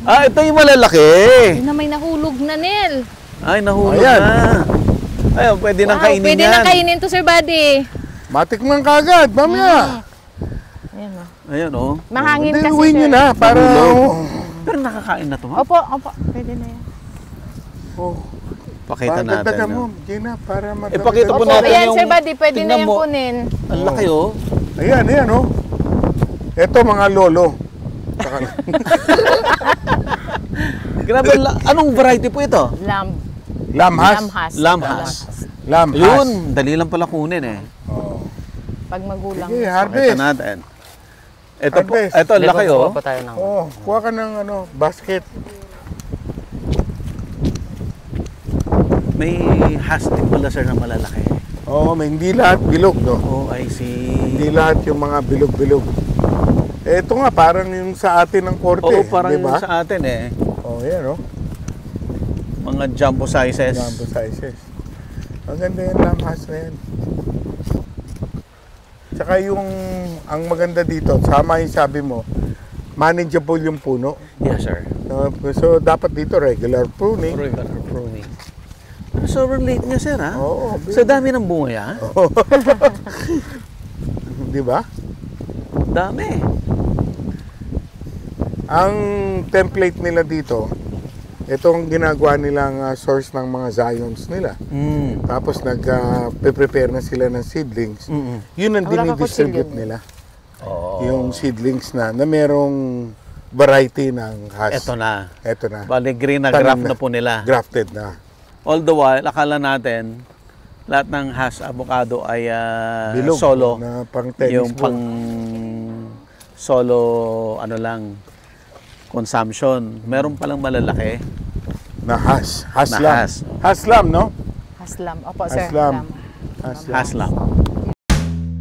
Ah, ito yung malalaki. Yun na may nahulog na, Nel. Ay, nahulog na. Ayun, pwede nang kainin pwede yan. nang kainin to, Sir Buddy. Matikman kagad, mamaya. Ayan o. Ayun, oh. Mahangin Hindi, kasi, uwi nyo Sir. na, para... Pero nakakain na to, ha? Opo, pwede na yan. Oh, Pakita natin. dagdagan mo, No? Gina, para madami. Ipakita po Opo, natin ayan, yung... Sir Buddy, pwede na tingnan yan mo. kunin. Ang laki, oh. Ayan, oh. Ito, mga lolo. Grabe, anong variety po ito? Lamhas. Lamhas. Lamhas. Yun, dali lang pala kunin eh. Oh. Pag magulang. Sige, Pakita harvest. natin. Ito po, Harvest. ito, ang laki, oh. Oh, kuha ka ng basket. May hashtag pala, sir, na malalaki. Oh, may hindi lahat bilog, no? Oh, I see. Hindi lahat yung mga bilog-bilog. Ito nga, parang yung sa atin ng korte. Oo, parang diba? yung sa atin eh. Oh, yan, oh. Mga jumbo sizes. Jumbo sizes. Ang ganda yung lamhas na yan. Tsaka yung, ang maganda dito, sama yung sabi mo, manageable yung puno. Yes, sir. So, dapat dito regular pruning. Regular pruning. Sobrang late niya, sir, ha? Oo. Sa dami ng bunga, ha? Di ba? Dami. Ang template nila dito, itong ginagawa nilang source ng mga Zions nila. Tapos nag-prepare na sila ng seedlings. Yun ang dinidistribute nila. Oh. Yung seedlings na merong variety ng hash. Ito na. Ito na. Bali, green na Tanim graft na po nila. Grafted na. All the while, akala natin, lahat ng hash avocado ay Bilog, solo. na pang tennis yung ball. pang solo, ano lang, consumption. Meron palang malalaki. Na hash. Haslam. Na hash. Haslam, no? Haslam. Opo, sir. Haslam. Haslam.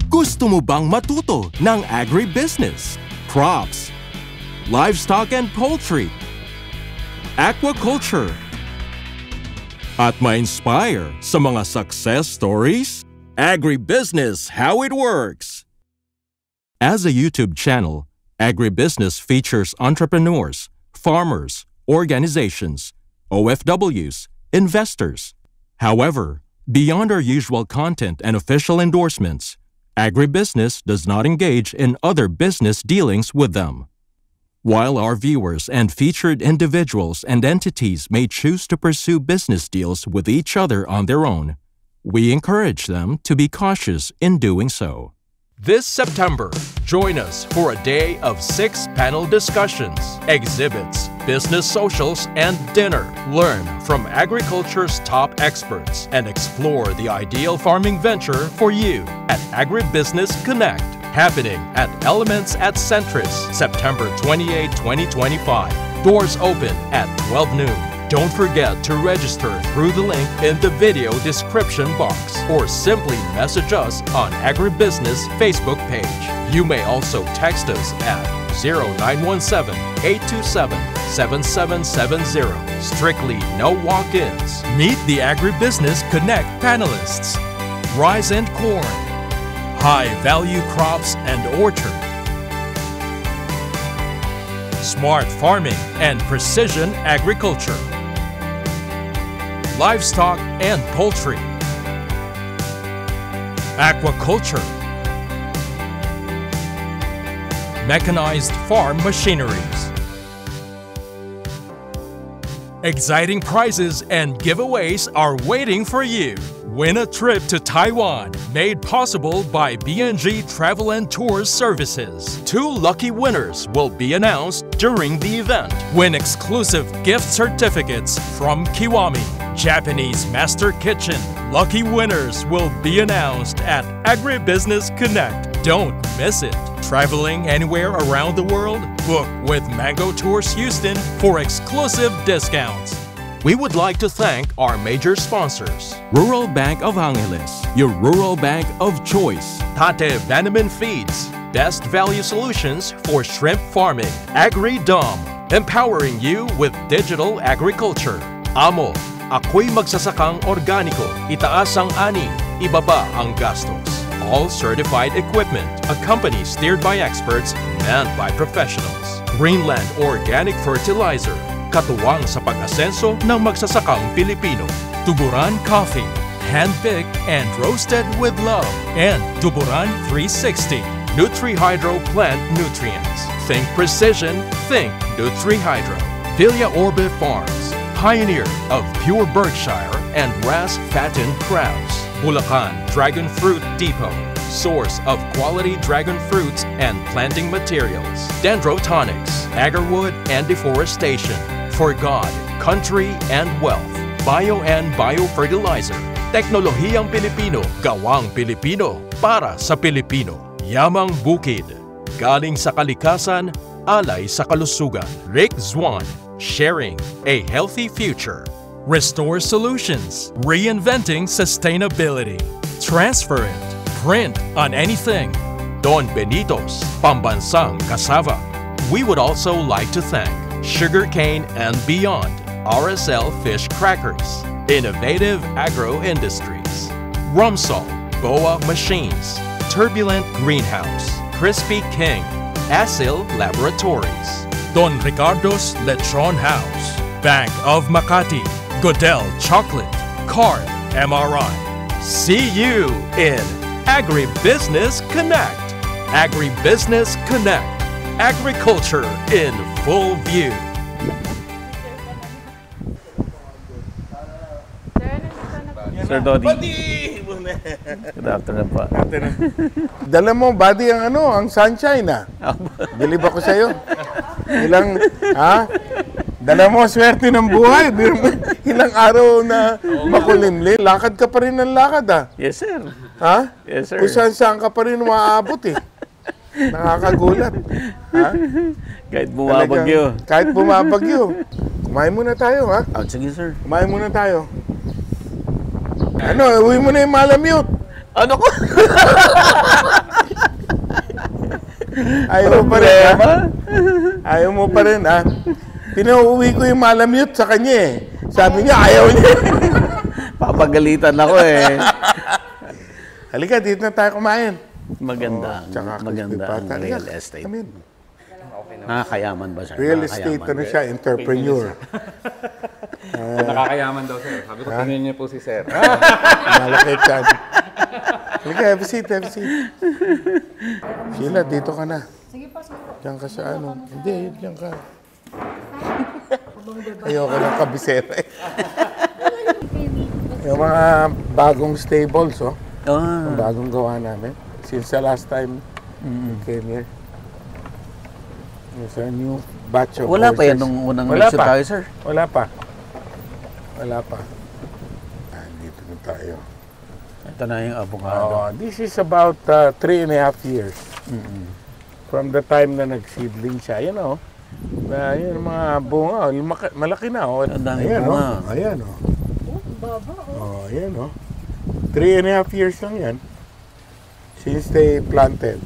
Gusto mo bang matuto ng agribusiness, crops, livestock and poultry, aquaculture, at ma-inspire sa mga success stories? Agribusiness, how it works! As a YouTube channel, Agribusiness features entrepreneurs, farmers, organizations, OFWs, investors. However, beyond our usual content and official endorsements, Agribusiness does not engage in other business dealings with them. While our viewers and featured individuals and entities may choose to pursue business deals with each other on their own, we encourage them to be cautious in doing so. This September, join us for a day of 6 panel discussions, exhibits, business socials, and dinner. Learn from agriculture's top experts and explore the ideal farming venture for you at Agribusiness Connect, happening at Elements at Centris, September 28, 2025. Doors open at 12 noon. Don't forget to register through the link in the video description box or simply message us on Agribusiness Facebook page. You may also text us at 0917-827-7770. Strictly no walk-ins. Meet the Agribusiness Connect panelists. Rice and corn, high-value crops and orchard, smart farming and precision agriculture, livestock and poultry, aquaculture, mechanized farm machineries. Exciting prizes and giveaways are waiting for you. Win a trip to Taiwan, made possible by BNG Travel and Tours Services. 2 lucky winners will be announced during the event. Win exclusive gift certificates from Kiwami, Japanese Master Kitchen. Lucky winners will be announced at Agribusiness Connect. Don't miss it. Traveling anywhere around the world? Book with Mango Tours Houston for exclusive discounts. We would like to thank our major sponsors. Rural Bank of Angeles, your rural bank of choice. Tate Bannerman Feeds, best value solutions for shrimp farming. AgriDom, empowering you with digital agriculture. Amo, ako'y magsasakang organiko. Itaas ang ani, ibaba ang gastos. All certified equipment, a company steered by experts, manned by professionals. Greenland Organic Fertilizer, katuwang sa pag-asenso ng magsasakang Pilipino. Tuburan Coffee, hand-picked and roasted with love. And Tuburan 360, Nutri-Hydro Plant Nutrients. Think precision, think Nutri-Hydro. Villa Orbe Farms, pioneer of pure Berkshire and grass-fattened crabs. Bulacan Dragon Fruit Depot, source of quality dragon fruits and planting materials. Dendrotonics, Agarwood and Deforestation. For God, Country and Wealth. Bio and Biofertilizer. Teknolohiyang Pilipino, gawang Pilipino, para sa Pilipino. Yamang Bukid, galing sa kalikasan, alay sa kalusugan. Rick Zwan, sharing a healthy future. Restore Solutions, reinventing sustainability. Transfer it, print on anything. Don Benitos, pambansang cassava. We would also like to thank Sugarcane and Beyond, RSL Fish Crackers, Innovative Agro Industries, Rumsol, Boa Machines, Turbulent Greenhouse, Crispy King, Asil Laboratories, Don Ricardo's Lechon House, Bank of Makati, Godel Chocolate, Card MRI. See you in Agribusiness Connect. Agribusiness Connect. Agriculture in full view. Sir Dodi. Good afternoon po. Dala mo, buddy, ang sunshine, ha? Bilib ako sa'yo. Dala mo, swerte ng buhay. Ilang araw na makulimlim. Lakad ka pa rin ng lakad, ha? Yes, sir. Ha? Yes, sir. Kung saan ka pa rin maaabot, eh. Nakakagulat. Ha? Kahit bumabagyo. Kahit bumabagyo. Kumain muna tayo, ha? Oh, sige, sir. Kumain muna tayo. Uwi mo na yung malamute. Ano ko? Ayaw mo pa rin, ha? Ayaw mo pa rin, ha? Pinauwi ko yung malamute sa kanya, eh. Sabi niya, ayaw niya. Papagalitan ako, eh. Halika, dito na tayo kumain. Maganda. Maganda ang real estate. Nakakayaman ba, sir? Real estate, siya, entrepreneur. Nakakayaman daw, sir. Sabi ko, tingnan niyo po si sir. Malaki dyan. Halika, have a seat, have a seat. Sheila, dito ka na. Sige po, sige po. Diyan ka sa ano. Hindi, diyan ka. Ayoko ng kabisera, eh. Yung mga bagong stables, oh. Yung bagong gawa namin. Since the last time we came here. There's a new batch of Wala horses. pa yan nung unang mission tayo, sir? Wala pa. Wala pa. Dito na tayo. Ito na yung avocado. This is about 3.5 years. From the time na nag-seedling siya. Yan o. Yung mga bunga. Malaki na o. Ang dami Ayan, bunga. Ayan o. Baba o. Ayan o. 3.5 years lang yan. Since they planted.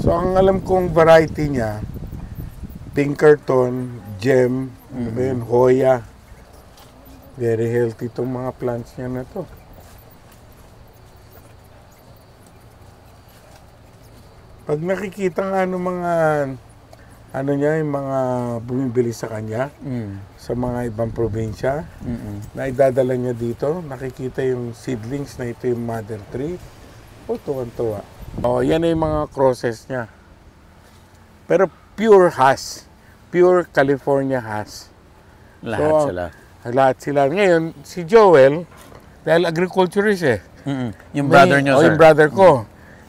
So, ang alam kong variety niya, Pinkerton, Gem, Hoya. Very healthy itong mga plants niya na to. Pag nakikita nga mga yung mga bumibili sa kanya, sa mga ibang probinsya, na idadala niya dito, nakikita yung seedlings na ito yung mother tree. Tuwan-tuwa. Yan ay yung mga crosses niya. Pero pure Hass. Pure California Hass. Lahat sila. Lahat sila. Ngayon, si Joel, dahil agriculturist eh. Yung brother niyo, sir? Yung brother ko.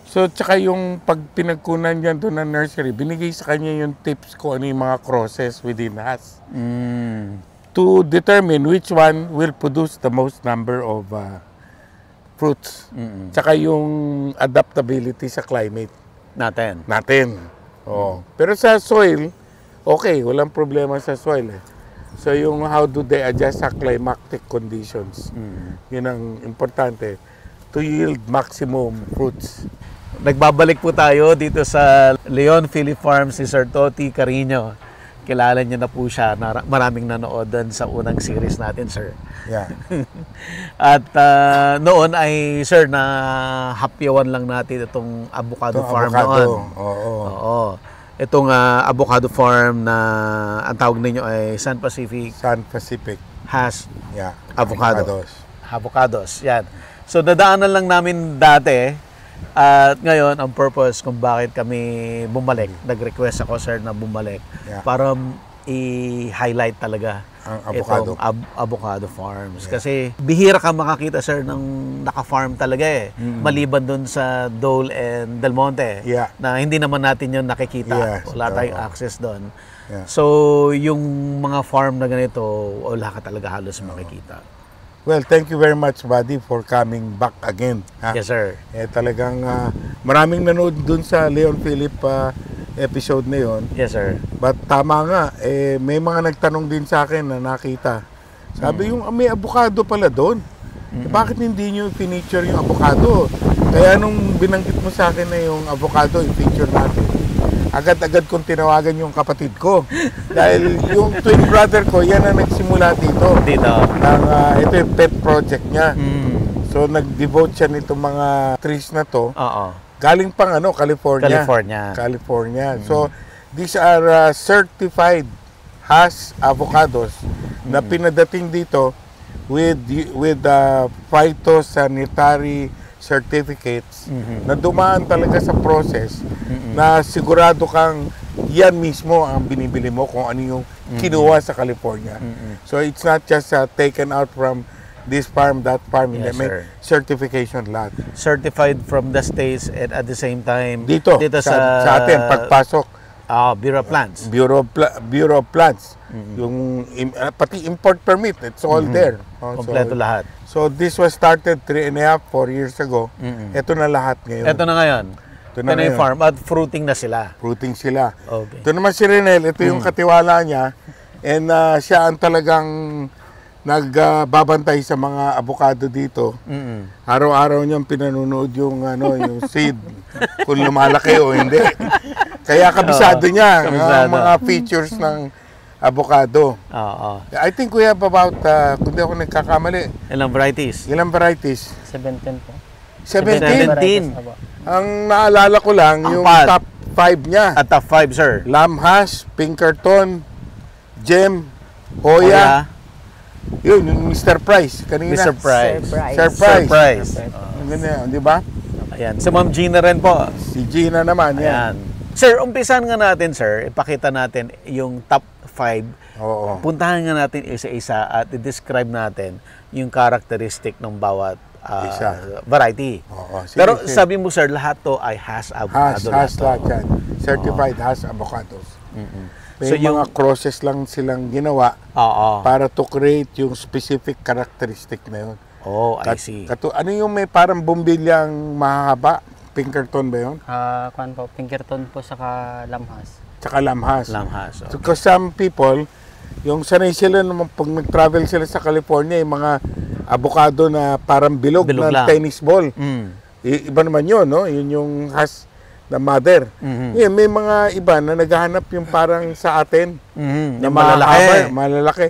So, tsaka yung pag pinagkunan niya doon ng nursery, binigay sa kanya yung tips ko ano yung mga crosses within Hass. To determine which one will produce the most number of fruits. Tsaka yung adaptability sa climate. Natin. Pero sa soil, okay, walang problema sa soil eh. So yung how do they adjust sa climatic conditions. Yun ang importante to yield maximum fruits. Nagbabalik po tayo dito sa Leon Philip Farms si Sir Toti Carino. kilala niyo na po siya. Maraming nanood doon sa unang series natin, sir. Yeah. At noon ay, sir, na hapyawan lang natin itong avocado Itong farm avocado. noon. Oo. Oo. Itong avocado farm na ang tawag ninyo ay San Pacific Sun Pacific. has Yeah. avocado. Avocados. Yan. So, dadaanan lang namin dati. At ngayon, ang purpose kung bakit kami bumalik, nag-request ako, sir, na bumalik Yeah. para i-highlight talaga Ang avocado. itong avocado farms. Kasi bihira ka makakita, sir, ng naka-farm talaga eh. Maliban dun sa Dole and Del Monte Yeah. na hindi naman natin yun nakikita. Yes, Wala tayong oo. access doon. Yeah. So, yung mga farm na ganito, wala ka talaga halos makikita. Well, thank you very much, buddy, for coming back again. Ha? Yes, sir. Talagang maraming nanood dun sa Leon Philip episode na yon. Yes, sir. But tama nga, may mga nagtanong din sa akin na nakita. Sabi yung may avocado pala doon. Bakit hindi nyo feature yung avocado? Kaya nung binanggit mo sa akin na yung avocado, i-feature natin, agad-agad kong tinawagan yung kapatid ko. Dahil yung twin brother ko, yan ang nagsimula dito. Dito. Ito yung pet project niya. So nag-devote siya nitong mga trees na to. Oo. Galing pang California. California. So these are certified Hass avocados na pinadating dito with phytosanitary certificates na dumaan talaga sa process na sigurado kang yan mismo ang binibili mo kung ano yung kinuha sa California. So it's not just taken out from this farm, that farm. Yes, May sir. certification lahat. Certified from the States and at the same time Dito sa atin, pagpasok, Bureau of Plants. Bureau of Plants. Yung pati import permit, it's all there. Kompleto lahat. So this was started 3.5, 4 years ago. Ito na lahat ngayon. Ito na ngayon. Ito Ito na na yung ngayon. farm at fruiting na sila. Fruiting sila. Okay. Ito naman si Renel, ito yung katiwala niya. And siya ang talagang nagbabantay sa mga avocado dito. Araw-araw niyang pinanunood yung yung seed kung lumalaki o hindi. Kaya kabisado niya ang mga features ng avocado. Oo. I think we have about kung di ako nagkakamali, Ilang varieties? ilang varieties? 17 po. 17. 17. Ang naalala ko lang yung Apat. top 5 niya. At top 5, sir. Lamhas, Pinkerton, Gem, Hoya. Yun, yung Mr. Price kanina. Mr. Price. Surprise. Surprise. Ang ganda, di ba? Ayan. Si Ma'am Gina rin po. Si Gina naman, yan. Ayan. Sir, umpisan nga natin, sir. Ipakita natin yung top 5. Oo. Puntahan nga natin isa-isa at i-describe natin yung characteristic ng bawat Isa. variety. Oo. Sige, Pero sige. sabi mo, sir, lahat to ay Hass avocado. Hass lahat yan. Certified Hass avocados. May So, yung- mga crosses lang silang ginawa Oo. para to create yung specific characteristic na yun. Oh, I see. Ano yung may parang bumbilyang mahaba? Pinkerton ba yun? Kuan po, Pinkerton po saka Lamhas. Tsaka Lamhas. Lamhas. Oh. Because some people, yung sanay sila naman pag nag-travel sila sa California, yung mga avocado na parang bilog Bilog na lang. tennis ball. Iba naman yun, no? Yun yung Hass na mother. Ngayon, may mga iba na naghahanap yung parang sa atin. Na Yung malalaki. malalaki.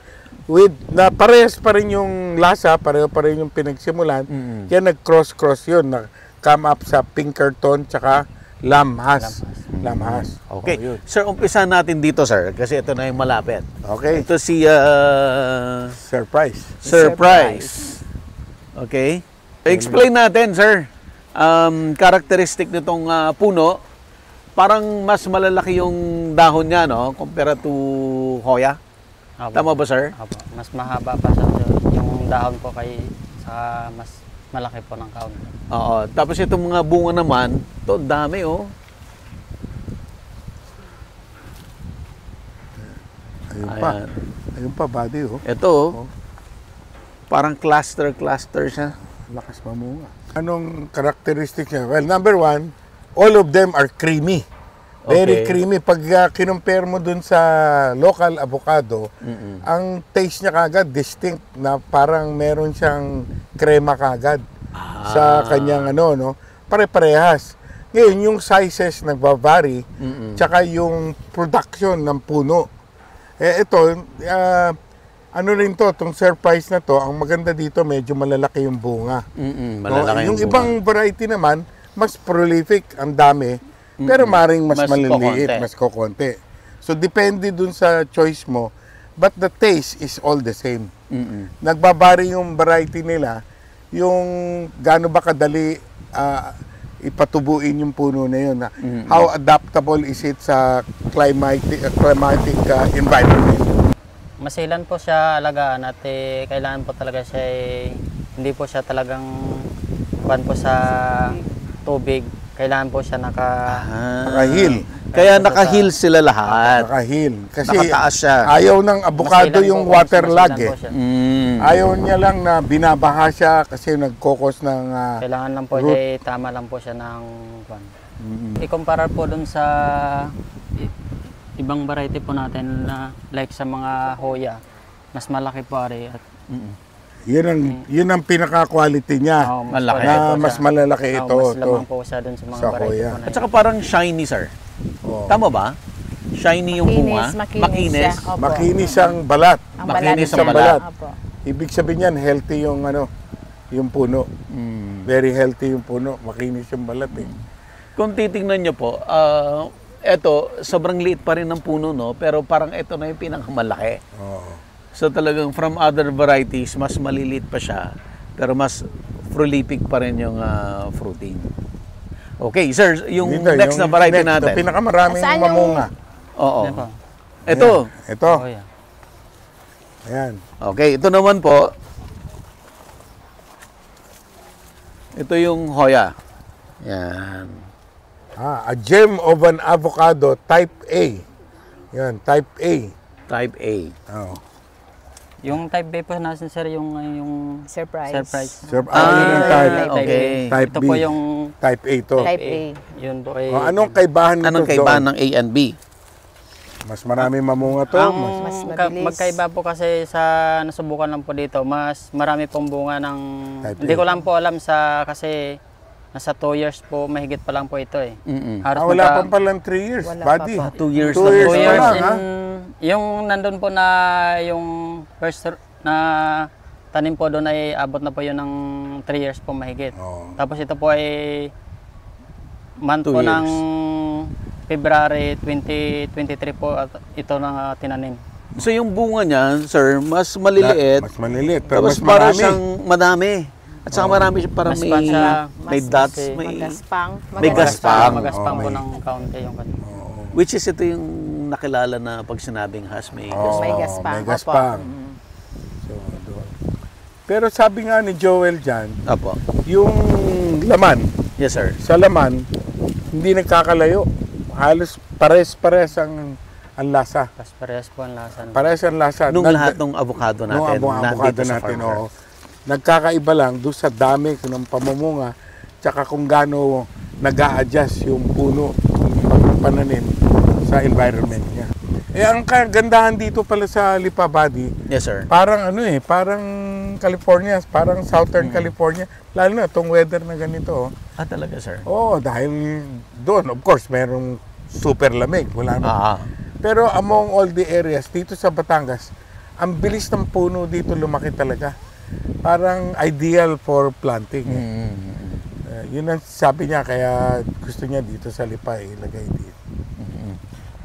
With, na parehas pa rin yung lasa, pareho pa rin yung pinagsimulan. Kaya nag-cross-cross yun. Na come up sa Pinkerton tsaka Lamhas. Lamhas. Okay. Oh, yun. Sir, umpisa natin dito, sir. Kasi ito na yung malapit. Okay. Ito si Surprise. Surprise. Okay. Explain natin, sir. Characteristic nitong puno, parang mas malalaki yung dahon niya, no? Compare to Hoya. Apo. Tama ba, sir? Apo. Mas mahaba pa siya yung dahon po kay sa mas malaki po ng kaon. Oo. Tapos itong mga bunga naman, to dami, oh. Ayun pa. Ayan. Ayun pa, buddy, oh. Ito, oh. Parang cluster siya. Lakas mamunga. Anong characteristic niya? Well, number one, all of them are creamy. Very Okay. creamy. Pag kinumpare mo dun sa local avocado, ang taste niya kagad distinct na parang meron siyang krema kagad sa kanyang no? Pare-parehas. Ngayon, yung sizes nagva-vary, tsaka yung production ng puno. Ito, ano rin to, itong surprise na to, ang maganda dito, medyo malalaki yung bunga. Malalaki Yung bunga. ibang variety naman, mas prolific, ang dami, pero maring mas maliliit, kokonti. mas kokonti. So, depende dun sa choice mo, but the taste is all the same. Nagbabari yung variety nila, yung gaano ba kadali ipatubuin yung puno na yun. How adaptable is it sa climatic environment? Masilan po siya alagaan at kailangan po talaga siya hindi po siya talagang kuwan po sa tubig. Kailangan po siya Nakahil. Kaya nakahil sila lahat. Nakahil. Kasi Nakataas siya. ayaw ng avocado Masilan yung po, waterlag masilan eh. po siya. Ayaw niya lang na binabaha siya kasi nagkokos ng Kailangan lang po root. siya tama lang po siya ng kuwan. I-compare po dun sa ibang variety po natin na like sa mga hoya, mas malaki po ari at Yun ang pinaka-quality niya. mas Malaki. quality Na po mas siya. malalaki ito. Mas ito. lamang po siya dun sa mga Sa variety hoya. po na At saka parang shiny, sir. Oh. Tama ba? Shiny yung bunga. Makinis siya. Opo. Makinis ang balat. Ang makinis balat. ang balat. Opo. Ibig sabihin yan, healthy yung yung puno. Very healthy yung puno. Makinis yung balat eh. Kung titingnan nyo po, eto, sobrang liit pa rin ng puno, no? Pero parang ito na yung pinakamalaki. Oo. So talagang from other varieties, mas maliliit pa siya. Pero mas prolific pa rin yung fruiting. Okay, sir, yung Dito, next na variety next, natin. Ito, pinakamaraming Saan yung- mamunga. Oo. Yan po. Ito. Ito. Hoya. Ayan. Okay, ito naman po. Ito yung Hoya. Yan. A gem of an avocado type A. Yan, type A. Type A. Oh. Yung type B po natin sir yung Surprise. surprise. Yun ang type. okay. Type Ito B. po yung Type A to. Type A. Yun po ay Anong kaibahan nito Anong kaibahan doon? ng A and B? Mas marami mamunga to. ang Mas mabilis. magkaiba po kasi sa nasubukan lang po dito, mas marami pong bunga ng Type hindi A. ko lang po alam sa kasi nasa 2 years po mahigit pa lang po ito eh. Halos Wala magka- pang palang 3 years, Wala buddy. pa po. 2 years 2 lang years po. 2 pa years lang, in, ha? yung nandun po na yung first na tanim po doon ay abot na po yun ng 3 years po mahigit. Oo. Tapos ito po ay month 2 po years. ng February 2023 po at ito na tinanim. So yung bunga niya, sir, mas maliliit. Mas maliliit, pero Tapos mas parang marami. siyang madami. At saka marami siya, parang Mas may, pa siya, may mas dots, kasi may... Magaspang. May gaspang. Magaspang po Okay. ng kaunti yung kanya. Which is ito yung nakilala na pag sinabing has may Oo, May gaspang. May Opo. gaspang. So, doon. Pero sabi nga ni Joel dyan, Apo. yung laman, Yes, sir. sa laman, hindi nagkakalayo. Halos pares-pares ang lasa. Tapos parehas po ang lasa. Pares ang lasa. Nung lahat ng avocado natin, Nung avocado nandito sa natin, farmer. oo. Nagkakaiba lang doon sa dami ng pamumunga, tsaka kung gaano nag-a-adjust yung puno, yung pananim sa environment niya. Ang kagandahan dito pala sa Lipa Body, Yes, sir. parang parang California, parang Southern California, lalo na itong weather na ganito. Ah, talaga, sir. Oo, dahil doon, of course, merong super lamig, wala na. Ah, Pero among all the areas dito sa Batangas, ang bilis ng puno dito lumaki talaga. Parang ideal for planting. Yun ang sabi niya, kaya gusto niya dito sa Lipa ilagay dito.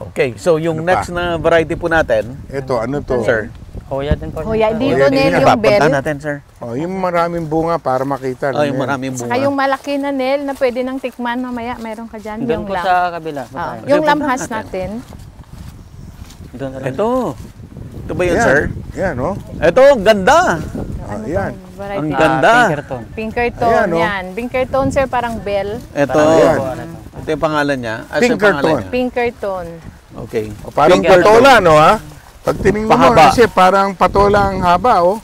okay. So yung Ano pa? next na variety po natin, Ito, ano to? sir. Hoya din po. Hoya, siya. dito Hoya din Nel, yan. yung bell. Papunta natin, sir. Oh, yung maraming bunga para makita. Oh, yung ganyan. maraming bunga. Saka yung malaki na Nel na pwede nang tikman mamaya. Meron ka dyan. Doon Yung po lam. sa kabila. po Ah, tayo. yung Sige, lamhas punta natin. Doon na rin. Ito. Ito ba yun, Yan. sir? Yan, oh. Ito, ang ganda. Ano yan. tong variety? Ang ganda. Pinkerton. Pinkerton, Ayan, oh. yan. Pinkerton, sir, parang bell. Ito. Ayan. Ito yung pangalan niya. Ito yung Pinkerton. pangalan niya. Pinkerton. Okay. O, parang Pinkerton. patola, no, ha? Pag tinignan mo, Pahaba. kasi parang patola ang haba, oh.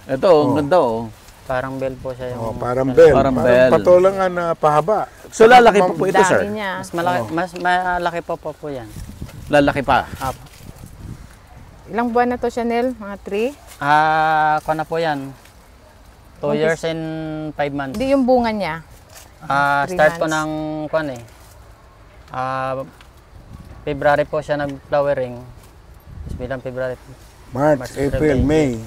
Ito, ang ganda, oh. Parang bell po siya yung... Oh, parang bell. Parang bell. patola nga na pahaba. So lalaki pa po ito, sir. Dami niya. Mas malaki, mas malaki po yan. Lalaki pa. Apo. Ilang buwan na to, Chanel? Mga 3? Kuha na po yan. 2 years and 5 months. Hindi yung bunga niya. 3 Start po months. ng kuan February po siya nag-flowering. bilang February. March, March, April, April, May,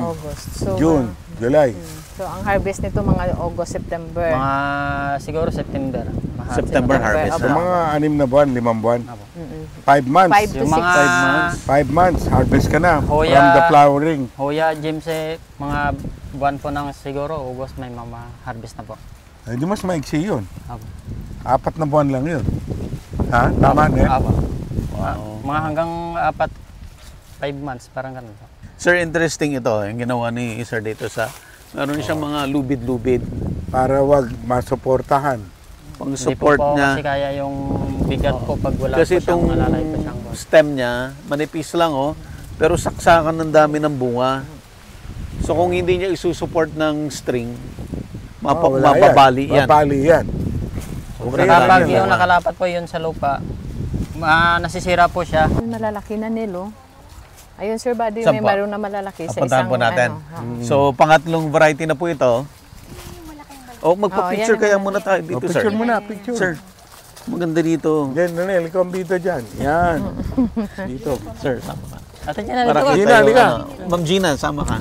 August. So, June, July. so ang harvest nito mga August, September. Mga siguro September. September harvest So na. mga 6 na buwan, 5 buwan. Mm-mm. 5 months. 5 to Yung 6. mga 5 months, harvest ka na Hoya. from the flowering. Hoya, James, mga buwan po ng siguro August may harvest na po. Ay, di mas maiksi yun. Apo. 4 na buwan lang yun. Ha? Tama na eh? Apo. Wow. Mga hanggang 5 months, parang ganun po. Sir, interesting ito, yung ginawa ni Sir dito sa, meron siyang mga lubid-lubid. Para wag masuportahan. Pang Hindi support po niya. kasi kaya yung bigat po pag wala Kasi po siyang itong malalay po siyang buwan. stem niya, manipis lang pero saksakan ng dami ng bunga. So kung hindi niya isusupport ng string, Wala mababali yan. Mababali yan. Sobrang Okay, Kapag dami yung bunga. nakalapat po yun sa lupa, nasisira po siya. Malalaki na nilo. Ayun, Sir Buddy, Saan may po? meron na malalaki sa Puntahan isang po natin. ano. So pangatlong variety na po ito. Magpa-picture yan kaya naman. muna tayo dito, sir. Picture mo na, picture. Sir, maganda dito. Yan, Nanel, ikaw ang bida dyan. Yan. Dito. Sir, sama ka. Ate Gina, Para dito kita ka. Gina, yung, halika. Ma'am Gina, sama ka.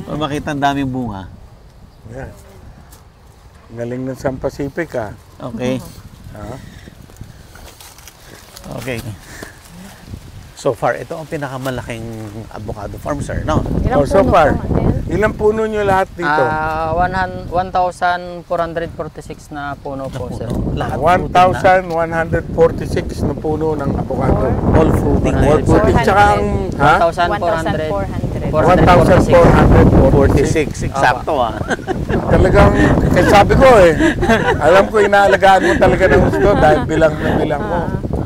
Para makita ang daming bunga. Yan. Galing ng San Pacific ah. Okay. Ha? Okay. So far, ito ang pinakamalaking avocado farm, sir, no? Ilang So puno far, po, Manel? ilang puno nyo lahat dito? 1,446 na puno po, sir. Lahat fruiting na. 1,146 na puno ng avocado. All fruiting na All yun. fruiting. Tsaka ang, ha? 1,400. 1,446. Eksakto, ah. Talagang, kasi sabi ko alam ko inaalagaan mo talaga ng gusto dahil bilang na bilang mo.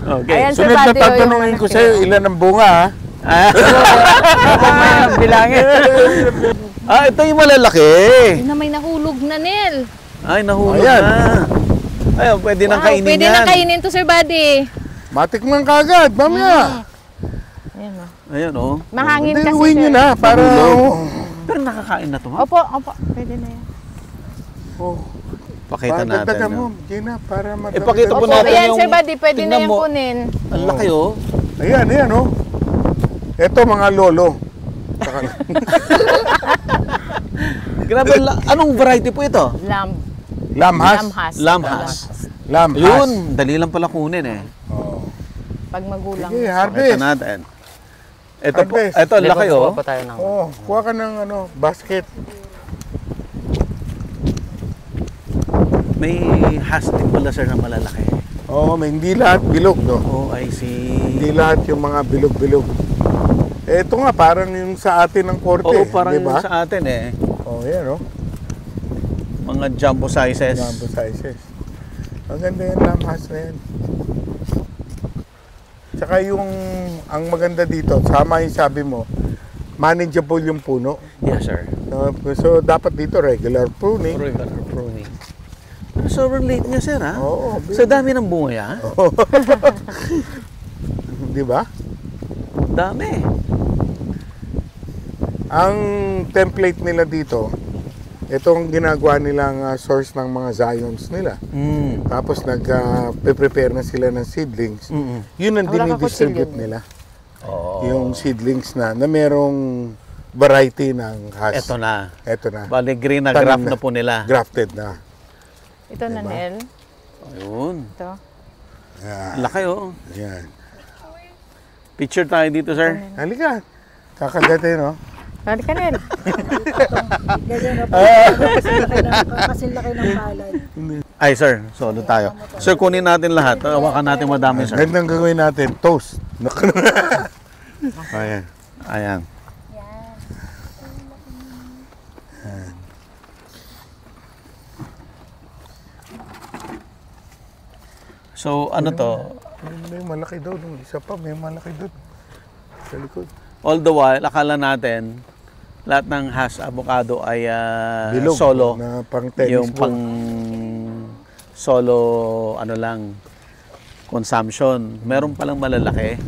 Okay. Ayan, Sir Sunod na Buddy, yung tatanungin ko malaki. sa'yo, ilan ang bunga ha? Bilangin. Ito yung malalaki. Yun na may nahulog na, Nel. Ay, nahulog Ayan. na. Ayun, pwede nang kainin pwede yan. na kainin to, Sir Buddy. Matikman ka agad, mamaya. Ayan o. Ayun, oh. Mahangin Hindi, kasi, uwi nyo Sir. na, para... Pero nakakain na to, ha? Opo, pwede na yan. Oh, Pakita natin. dagdagan no? mo, Gina, para madagdagan. Ipakita po Opo, natin ayan, yung... Sir Buddy, pwede na tingnan yan mo. kunin. Ang laki, oh. Ayan, ayan, oh. Ito, mga lolo. Grabe, anong variety po ito? Lamhas. Lamhas. Lamhas. Yun, dali lang pala kunin, eh. Oh. Pag magulang. Sige, Pakita harvest. natin. Ito po, Harvest. ito, ang laki, Kuha oh. po tayo ng... Oh, kuha ka ng basket. May hashtag pala, sir, na malalaki. Oo, may hindi lahat bilog, no? Oh, I see. Hindi lahat yung mga bilog-bilog. Ito nga, parang yung sa atin ng korte. Oo, parang di ba? yung sa atin, eh. Oh, yan, oh. Mga jumbo sizes. Jumbo sizes. Ang ganda yung lamhas na yan. Tsaka yung, ang maganda dito, sama yung sabi mo, manageable yung puno. Yes, sir. So, dapat dito regular pruning. Regular pruning. Sobrang late niya, sir, ha? Oo. Sa dami ng bunga, ha? Di ba? Dami. Ang template nila dito, itong ginagawa nilang source ng mga Zions nila. Mm. Tapos nag-prepare na sila ng seedlings. Yun ang Wala ka dinidistribute kutsilyo. nila. Oh. Yung seedlings na merong variety ng has. Ito na. Ito na. Bali, green na Tanim graph na. na po nila. Grafted na. Ito na, Nel. Ayun. Ito. Yan. Laki, oh. Yan. Picture tayo dito, sir. Halika. Kakagatin, no? Bali ka, Nel. Kasi laki ng palay. Ay, sir. Solo tayo. Sir, kunin natin lahat. Hawakan natin madami, sir. Gandang gagawin natin. Toast. Ayan. Ayan. So, ano to? May malaki daw. Isa pa, may malaki doon. Sa likod. All the while, akala natin, lahat ng hash avocado ay Bilog. solo. Na pang tennis Yung ball. pang solo, ano lang, consumption. Meron palang malalaki.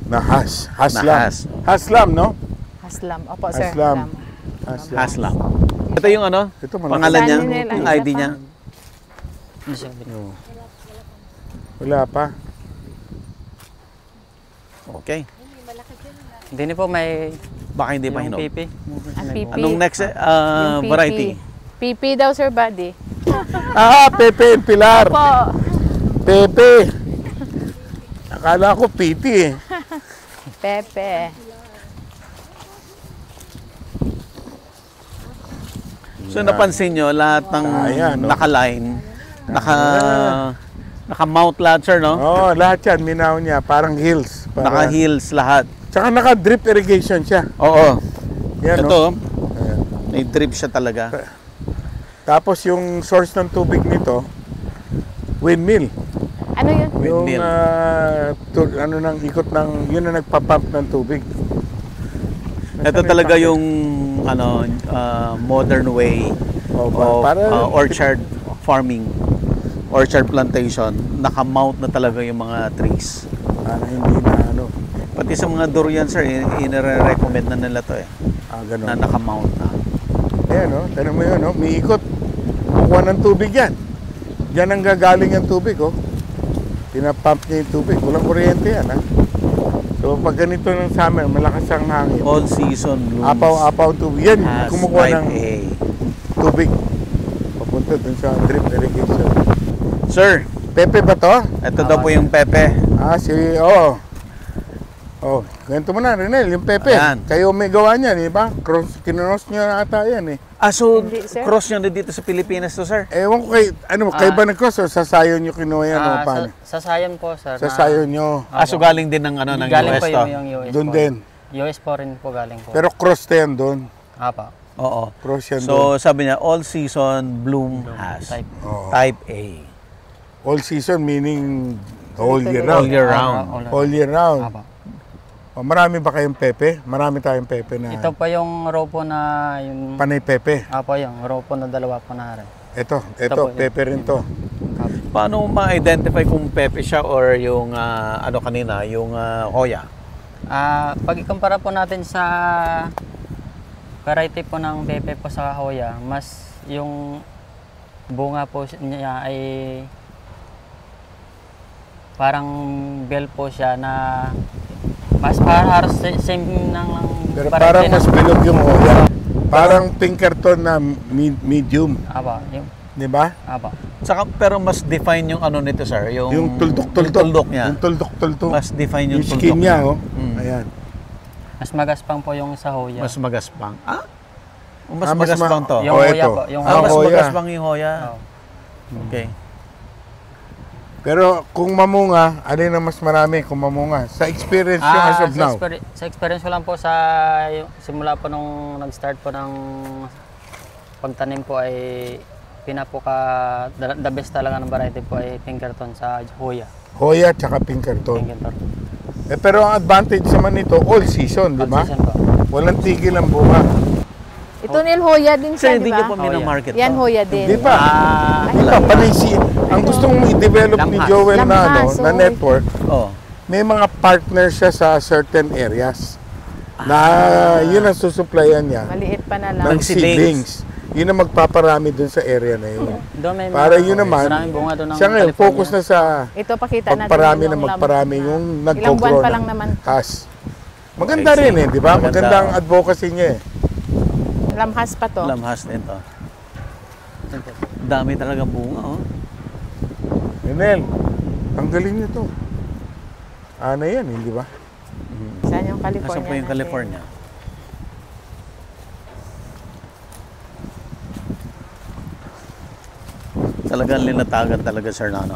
Na has. Na Haslam. has. Haslam, no? Haslam. Opo, sir. Haslam. Haslam. Hash lang. Ito yung ano? Ito, malaki. Pangalan niya? Saan nila? Yung Isa ID pa? niya? Wala pa. Okay. Hindi po may Baka hindi pa yung hinog. pipi. Ang pipi. Anong next Yung pipi. variety? Pipi daw, Sir Buddy. Pepe and Pilar. Po. Pepe. Akala ko Piti eh. Pepe. So napansin nyo, lahat ng Ayan, no? naka-line, naka-mount lahat, sir, no? Oo, lahat yan, minaw niya. Parang hills. Naka-heels lahat. Tsaka naka-drip irrigation siya. Oo. Yan, Ito, no? Ayan. may drip siya talaga. Tapos yung source ng tubig nito, windmill. Ano yun? Yung Windmill. ano nang ikot ng, yun na nagpa-pump ng tubig. Ito talaga yung modern way Oh, of para orchard farming, orchard plantation. Naka-mount na talaga yung mga trees. para hindi na ano. Pati sa mga durian, sir, inire-recommend na nila to eh, Ganun. na naka-mount na. Ayan, no? Tanong mo yun, no? May ikot. Kukuha ng tubig yan. Diyan ang gagaling ang tubig, oh. Pinapump niya yung tubig. Walang kuryente yan, ha? So, pag ganito ng summer, malakas ang hangin. All season blooms. Apaw-apaw tubig. Yan, has kumukuha type ng A. tubig. Papunta dun sa drip irrigation. Sir, Pepe ba to? ito daw po yung pepe. Ganito mo na, Renel, yung Pepe. Ayan. Kayo may gawa niyan, di ba? Kinunos nyo na ata yan, eh. So Hindi, sir. cross nyo na dito sa Pilipinas to, sir? Ewan ko kayo ba nag-cross o sa sayo nyo kinuha yan o paano? Sa Sayon po, sir. Sa sayo nyo. So galing din ng ng galing US po to? yung US Doon po. din. US po rin po galing po. Pero cross na yan doon. Apa. Oo. Cross yan doon. So sabi niya, all season bloom has Type. Oo. type A. All season meaning all year All round. year round. All year round. Apa. Marami ba kayong pepe? Marami tayong pepe na Ito pa yung row po na yung panay pepe. Apa yung row po na dalawa po na rin. Ito po, pepe rin to. Paano mo ma-identify kung pepe siya or yung kanina, yung hoya? Pag ikumpara po natin sa variety po ng pepe po sa Hoya, mas yung bunga po niya ay parang bell po siya na mas parang same ng Pero variety parang ng- mas bilog yung hoya. Parang Pinkerton na medium. Apa, yung Di ba? apa. Saka, pero mas define yung ano nito, sir? Yung tuldok-tuldok. Yung tuldok niya. Yung tuldok-tuldok. Mas define yung Yung skin tuldok niya, oh. Mm. Ayan. Mas magaspang po yung sa Hoya. Mas magaspang. Mas Mas magaspang to? Yung Hoya ito. po, yung Mas Hoya. magaspang yung hoya. Oh. Okay. Pero kung mamunga, ano na mas marami kung mamunga? Sa experience nyo as of now. Sa experience ko lang po simula po nung nag-start po ng pagtanim po ay the best talaga ng variety po ay Pinkerton sa Hoya. Hoya tsaka Pinkerton. Pinkerton. Pero ang advantage naman nito, all season, di ba? All season po. Walang tigil ang bunga. Ito Nil, Hoya din Sir, siya, hindi di niyo ba? po minamarket Yan, to? Hoya din. Di ba? Di ba? Panay ang gustong i-develop ni Lamhas. Joel na, Lamhas, na oh. network, Oh. may mga partner siya sa certain areas na yun ang susuplayan niya Maliit pa na ng lang. Ng seedlings. seedlings. Yun ang magpaparami dun sa area na yun. Doon may Para yun naman, maraming bunga doon ng siya ngayon, California. focus na sa Ito, pakita natin. magparami yung na magparami lamhas yung na- Ilang buwan nagko-grow pa lang ng naman. has. Maganda Okay, rin eh, di ba? maganda. Maganda ang advocacy niya eh. Lamhas pa to. Lamhas din to. Dami talaga bunga, oh. Renel, tanggalin niyo to. Ano yan, hindi ba? Saan yung California? Nasaan po yung natin? California? Talagang linatagan talaga, sir, na ano?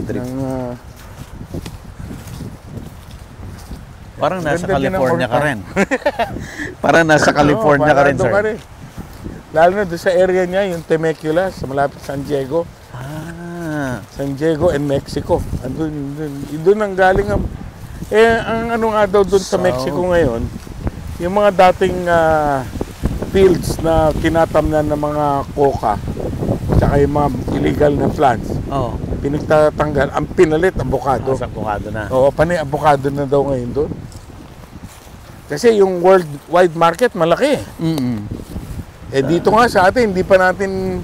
Drip. Ng, Parang nasa Ganda din ang California ka orchard. rin. Parang nasa California ka rin, doon sir. ka rin. Lalo na doon sa area niya, yung Temecula, sa malapit San Diego. San Diego and Mexico. Doon ang galing ang... ang ano nga daw doon sa South. Mexico ngayon, yung mga dating fields na tinatamnan ng mga coca, saka yung mga illegal na plants, Oh, pinagtatanggal, ang pinalit, avocado. nasa bukado na. Oo, panay avocado na daw ngayon doon. Kasi yung worldwide market malaki. Mm-mm. Dito nga sa atin, hindi pa natin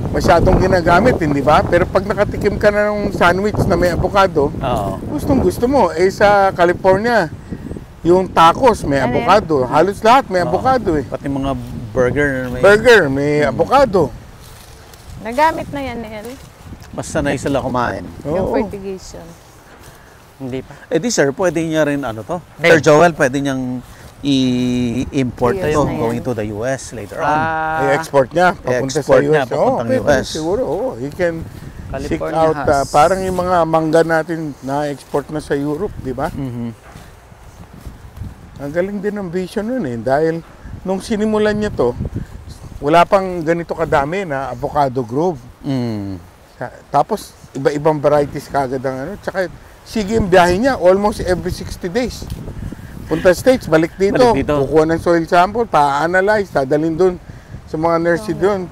masyadong ginagamit, hindi ba? Pero pag nakatikim ka na ng sandwich na may avocado, Oo. gustong gusto mo. Sa California, Yung tacos, may Ano yan? avocado. Halos lahat may avocado eh. Pati mga burger, may, Burger, may avocado. Nagamit na yan, Nel. mas sanay sila kumain. Yung Oo. fertigation. Hindi pa. Eh di sir, pwede niya rin ano to? Sir Joel, pwede niyang i-import Yes, ito na yan. going to the US later on. I-export niya, papunta sa I-export US. niya, papuntang pwede, US. siguro, he can seek California out, has. parang yung mga mangga natin na export na sa Europe, di ba? Mhm. Ang galing din ng vision nun eh, dahil nung sinimulan niya to, wala pang ganito kadami na avocado grove. Mm. Tapos, iba-ibang varieties kagad ang ano. Tsaka, sige yung biyahe niya, almost every 60 days. Punta States, balik dito, Balik dito. kukuha ng soil sample, pa-analyze, dadalhin doon sa mga nurses doon.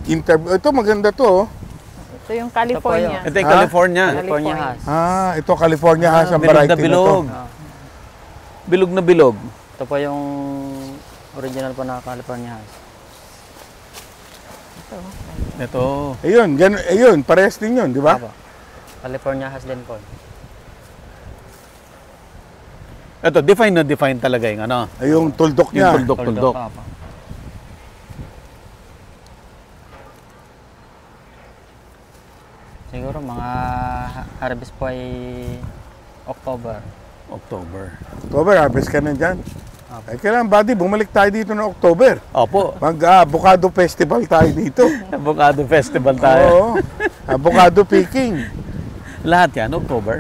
Interview. Ito, maganda to. Oh. Ito yung California. Ito yung California. California has. Ito, California has ang bilog na variety bilog. na to. Bilog na bilog. Ito po yung original po na California has. Ito. Ayun, parehas din yun, di ba? Apo. California has din po. Ito, define na define talaga yung ano. Yung tuldok Yung niya. tuldok-tuldok. Apo. Siguro mga harvest po ay October. October. October, harvest ka na dyan. Ay, kailangan, buddy, bumalik tayo dito ng October. Opo. Mag-avocado festival tayo dito. Avocado Festival tayo. Oo. Avocado picking. Lahat yan, October.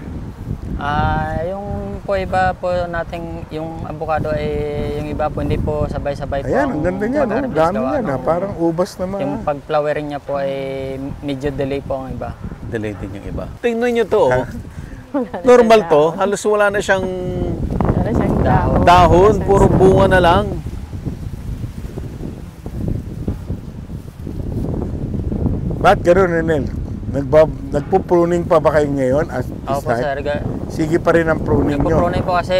Yung po iba po nating yung avocado ay yung iba po hindi po sabay-sabay po. Ayan, ang ganda niya, no? pag-harvest Dami gawa niya, na. ng- Parang ubas naman. Yung pag-flowering niya po ay medyo delay po ang iba. Delay din yung iba. Tingnan nyo to. Oh. Normal to. Halos wala na siyang Wala siyang dahon. dahon. Puro bunga na lang. Ba't gano'n, Nenel? Nagpo-pruning pa ba kayo ngayon as Ako this po time? sir, Sige pa rin ang pruning nyo. nagpo-prune po kasi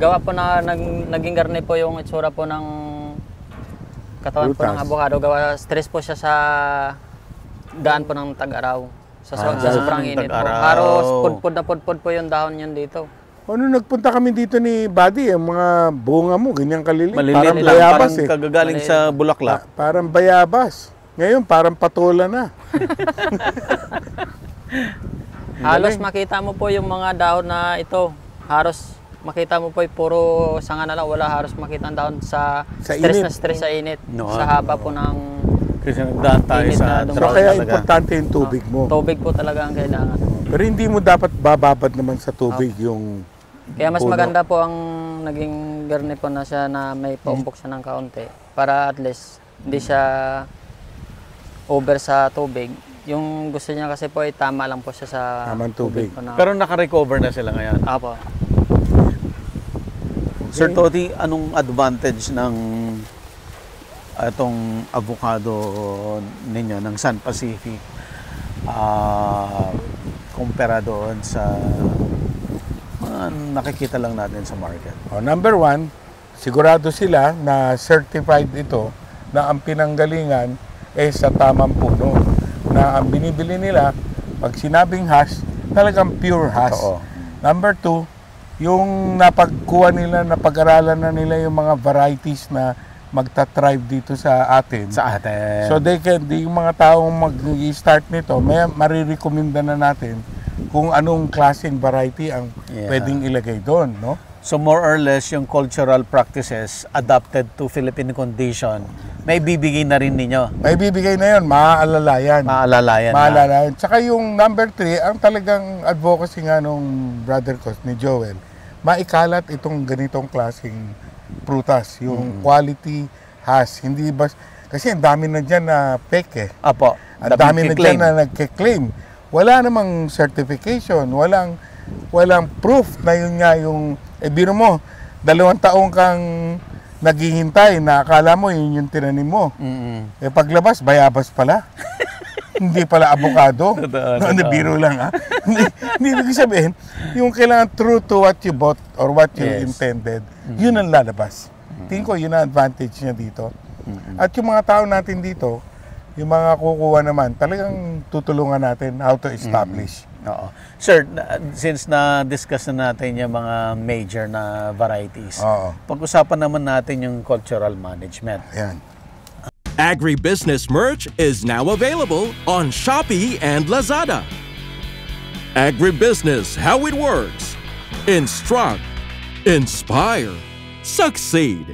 gawa po na naging garne po yung itsura po ng katawan po ng Prutas. avocado. Gawa stress po siya sa daan po ng tag-araw. Sa sobrang init po. tag-araw. Halos pudpud po yung dahon yun dito. Ano, nagpunta kami dito ni Buddy, ang mga bunga mo, ganyan kalilit. Malilit Parang lang. bayabas Parang eh. kagagaling sa bulaklak. Parang bayabas. Ngayon, parang patola na. Halos makita mo po yung mga dahon na ito. Halos makita mo po puro sanga na lang. Wala halos makita ang dahon sa Sa stress init. na stress sa init. No. Sa haba po ng Kasi nagdaan tayo Init sa na So, drought kaya talaga. importante yung tubig mo. tubig po talaga ang kailangan. Pero hindi mo dapat bababad naman sa tubig yung... Kaya mas puno. maganda po ang naging garne po na siya na may paumbok siya ng kaunti. Para at least hindi siya over sa tubig. Yung gusto niya kasi po ay tama lang po siya sa Tamang tubig. po na, Pero naka-recover na sila ngayon. Apo. Sir Toti, anong advantage ng itong avocado ninyo ng Sun Pacific kumpara doon sa mga nakikita lang natin sa market? Number one, sigurado sila na certified ito na ang pinanggalingan ay sa tamang puno. Na ang binibili nila, pag sinabing hash, talagang pure hash. Oo. Number two, yung napagkuha nila, napag-aralan na nila yung mga varieties na magta-thrive dito sa atin. Sa atin. So yung mga taong mag-start nito, may marirekomenda na natin kung anong klaseng variety ang Yeah. pwedeng ilagay doon, no? So more or less, yung cultural practices adapted to Philippine condition, may bibigay na rin ninyo. May bibigay na yun, maaalalayan. Maalalayan na. Maalalayan. Tsaka yung number 3, ang talagang advocacy nga nung brother ko, ni Joel, maikalat itong ganitong klaseng prutas, yung quality has. Hindi ba, kasi ang dami na dyan na fake eh. Apo. Ang dami na dyan na nagke-claim. Wala namang certification, walang proof na yun nga yung, biro mo, 2 taong kang naghihintay na akala mo yun yung tinanim mo. Paglabas, bayabas pala. Hindi pala avocado. No, biro lang ha. Hindi ibig sabihin, yung kailangan true to what you bought or what you intended, yun ang lalabas. Tingin ko yun ang advantage niya dito. At yung mga tao natin dito, Yung mga kukuha naman, talagang tutulungan natin how to establish. Oo. Sir, since na-discuss na natin yung mga major na varieties, Oo. pag-usapan naman natin yung cultural management. Ayan. Agribusiness merch is now available on Shopee and Lazada. Agribusiness, how it works. Instruct, inspire, succeed.